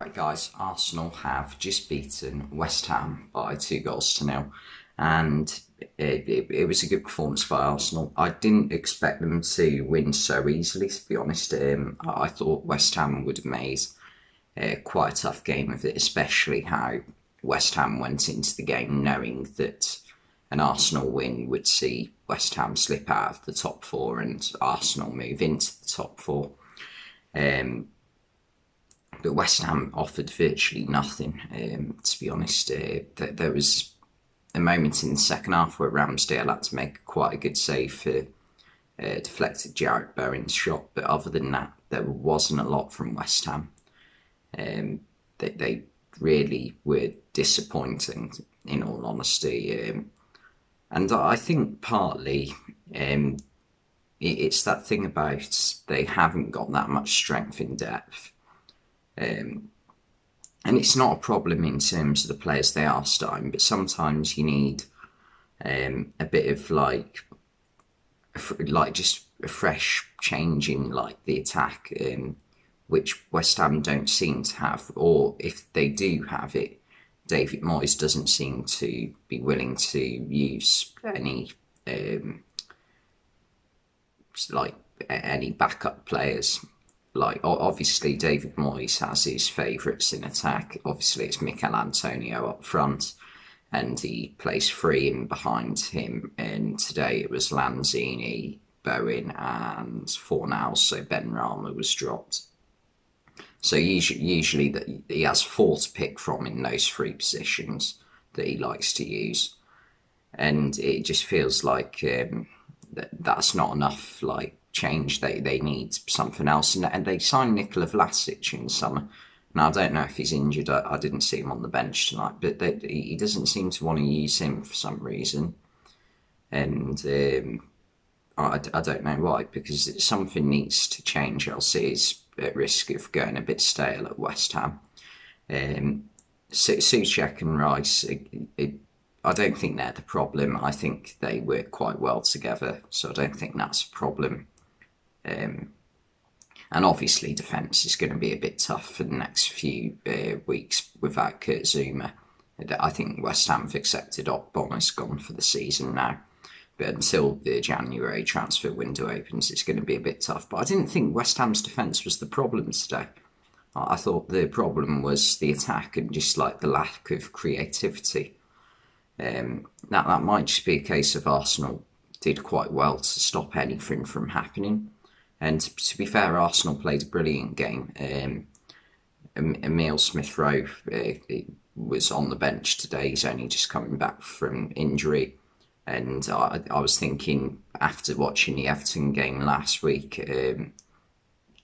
Right, guys, Arsenal have just beaten West Ham by 2 goals to 0, and it was a good performance by Arsenal. I didn't expect them to win so easily, to be honest. I thought West Ham would have made quite a tough game of it, especially how West Ham went into the game knowing that an Arsenal win would see West Ham slip out of the top four and Arsenal move into the top four. Um, but West Ham offered virtually nothing. To be honest, there was a moment in the second half where Ramsdale had to make quite a good save for deflected Jarrett Bowen's shot, but other than that, there wasn't a lot from West Ham. They really were disappointing, in all honesty, and I think partly it's that thing about they haven't got that much strength in depth. And it's not a problem in terms of the players they are starting, but sometimes you need a bit of just a fresh change in the attack, which West Ham don't seem to have, or if they do have it, David Moyes doesn't seem to be willing to use any backup players. Obviously David Moyes has his favourites in attack. Obviously it's Mikel Antonio up front, and he plays three in behind him. And today it was Lanzini, Bowen, and Fornals. So Benrahma was dropped. So usually that he has four to pick from in those three positions that he likes to use, and it just feels like that's not enough change. They need something else, and they signed Nikola Vlasic in the summer. Now I don't know if he's injured. I didn't see him on the bench tonight, but he doesn't seem to want to use him for some reason, and I don't know why, because something needs to change. Chelsea is at risk of going a bit stale at West Ham. Souček and Rice, I don't think they're the problem. I think they work quite well together, so I don't think that's a problem. And obviously defence is going to be a bit tough for the next few weeks without Kurt Zouma. I think West Ham have accepted Ogbonna's gone for the season now. But until the January transfer window opens, it's going to be a bit tough. But I didn't think West Ham's defence was the problem today. I thought the problem was the attack and just the lack of creativity. That might just be a case of Arsenal did quite well to stop anything from happening. And to be fair, Arsenal played a brilliant game. Emile Smith-Rowe was on the bench today. He's only just coming back from injury. And I was thinking, after watching the Everton game last week,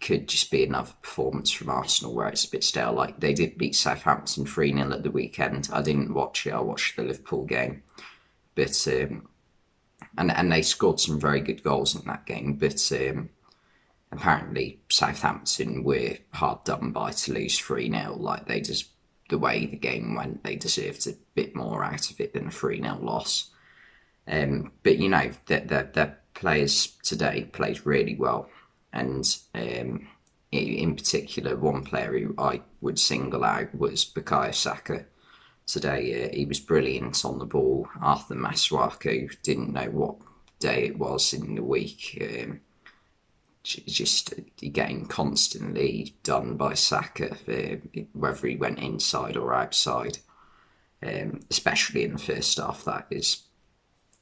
could just be another performance from Arsenal where it's a bit stale. They did beat Southampton 3-0 at the weekend. I didn't watch it. I watched the Liverpool game. But and they scored some very good goals in that game. But apparently Southampton were hard done by to lose 3-0. They just, the way the game went, they deserved a bit more out of it than a 3-0 loss. But their players today played really well, and in particular, one player who I would single out was Bukayo Saka. Today, he was brilliant on the ball. Arthur Masuaku didn't know what day it was in the week. Just getting constantly done by Saka, whether he went inside or outside, especially in the first half. That is.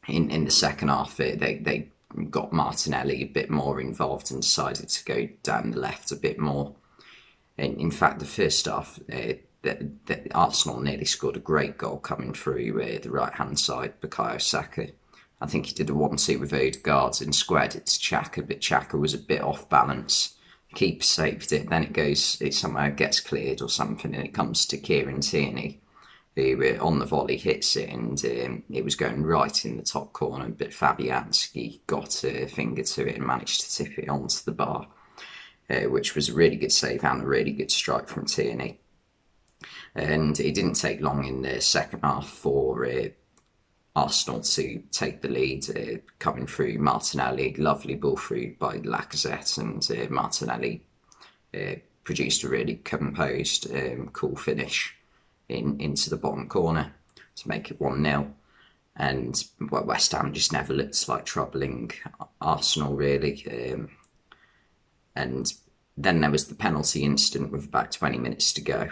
In the second half, they got Martinelli a bit more involved and decided to go down the left a bit more. In fact, the first half, Arsenal nearly scored a great goal coming through the right-hand side, Bukayo Saka. I think he did a 1-2 with Odegaard and squared it to Xhaka, but Xhaka was a bit off balance. Keeper saved it, then it somehow gets cleared or something, and it comes to Kieran Tierney, who on the volley hits it, and it was going right in the top corner, but Fabianski got a finger to it and managed to tip it onto the bar, which was a really good save and a really good strike from Tierney. And it didn't take long in the second half for Arsenal to take the lead, coming through Martinelli. Lovely ball through by Lacazette, and Martinelli produced a really composed, cool finish into the bottom corner to make it 1-0. And West Ham just never looked like troubling Arsenal, really. And then there was the penalty incident with about 20 minutes to go.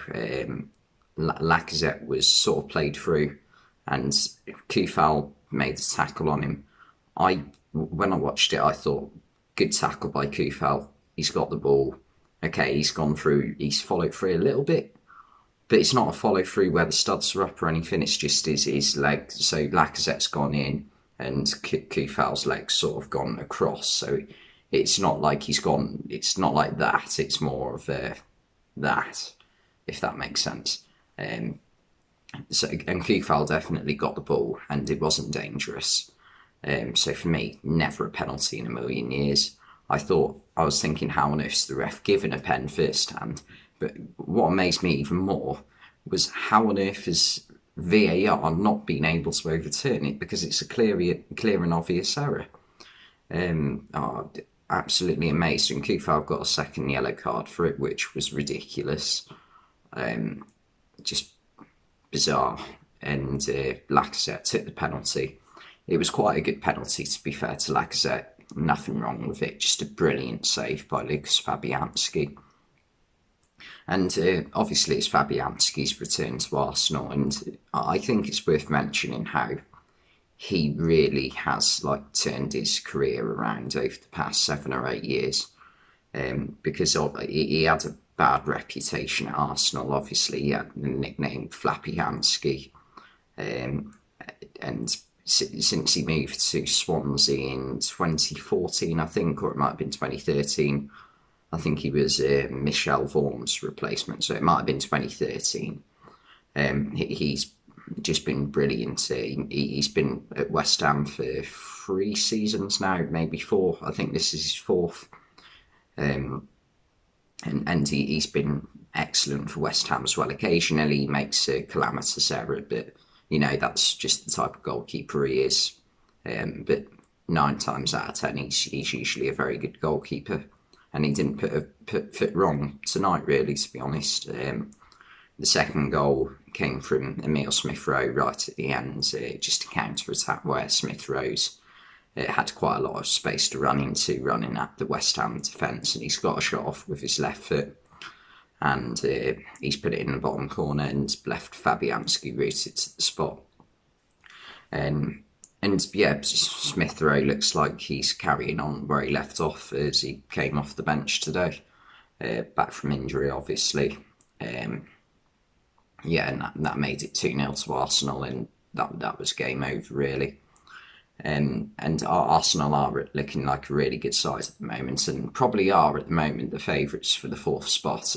Lacazette was sort of played through, and Kufal made a tackle on him. When I watched it, I thought, good tackle by Kufal. He's got the ball. Okay, he's gone through. He's followed through a little bit, but it's not a follow through where the studs are up or anything. It's just his leg. So Lacazette's gone in, and Kufal's leg's sort of gone across. So it's not like he's gone. It's not like that. It's more of that, if that makes sense. And Kufal definitely got the ball, and it wasn't dangerous. So for me, never a penalty in a million years. I was thinking, how on earth's the ref given a pen first hand? But what amazed me even more was how on earth has VAR not been able to overturn it, because it's a clear and obvious error. Absolutely amazing. Kufal got a second yellow card for it, which was ridiculous. Just bizarre. And Lacazette took the penalty. It was quite a good penalty, to be fair to Lacazette. Nothing wrong with it. Just a brilliant save by Lucas Fabianski. And obviously it's Fabianski's return to Arsenal, and I think it's worth mentioning how he really has turned his career around over the past 7 or 8 years, because he had a bad reputation at Arsenal. Obviously he had the nickname Flappy-Hansky, and since he moved to Swansea in 2014, I think, or it might have been 2013, I think he was Michel Vorm's replacement, so it might have been 2013. He's just been brilliant. He's been at West Ham for 3 seasons now, maybe 4. I think this is his 4th. And he's been excellent for West Ham as well. Occasionally he makes a calamitous error, but that's just the type of goalkeeper he is. But 9 times out of 10, he's usually a very good goalkeeper. And he didn't put foot wrong tonight, really, to be honest. The second goal came from Emile Smith-Rowe right at the end, just a counter-attack where Smith-Rowe's had quite a lot of space to run into, running at the West Ham defence, and he's got a shot off with his left foot, and he's put it in the bottom corner and left Fabianski rooted to the spot. And yeah, Smith-Rowe looks like he's carrying on where he left off as he came off the bench today, back from injury, obviously. And that made it 2-0 to Arsenal, and that was game over, really. And Arsenal are looking like a really good side at the moment, and probably are at the moment the favourites for the 4th spot,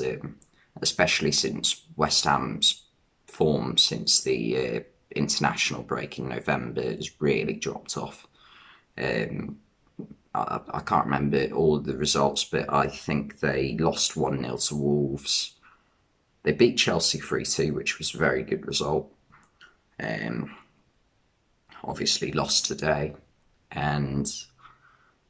especially since West Ham's form since the international break in November has really dropped off. I can't remember all of the results, but I think they lost 1-0 to Wolves. They beat Chelsea 3-2, which was a very good result. Obviously lost today, and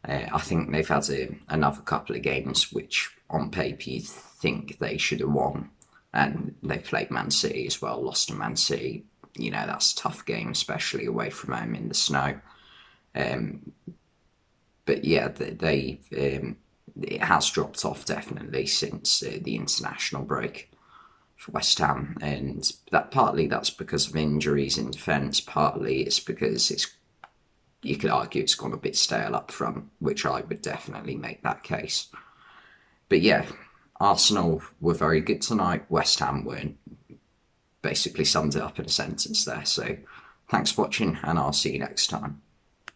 I think they've had another couple of games which on paper you think they should have won, and they played Man City as well, lost to Man City. That's a tough game, especially away from home in the snow. But yeah, it has dropped off definitely since the international break for West Ham, and that's because of injuries in defence. Partly it's because you could argue it's gone a bit stale up front, which I would definitely make that case. But yeah, Arsenal were very good tonight. West Ham weren't. Basically summed it up in a sentence there. So thanks for watching, and I'll see you next time.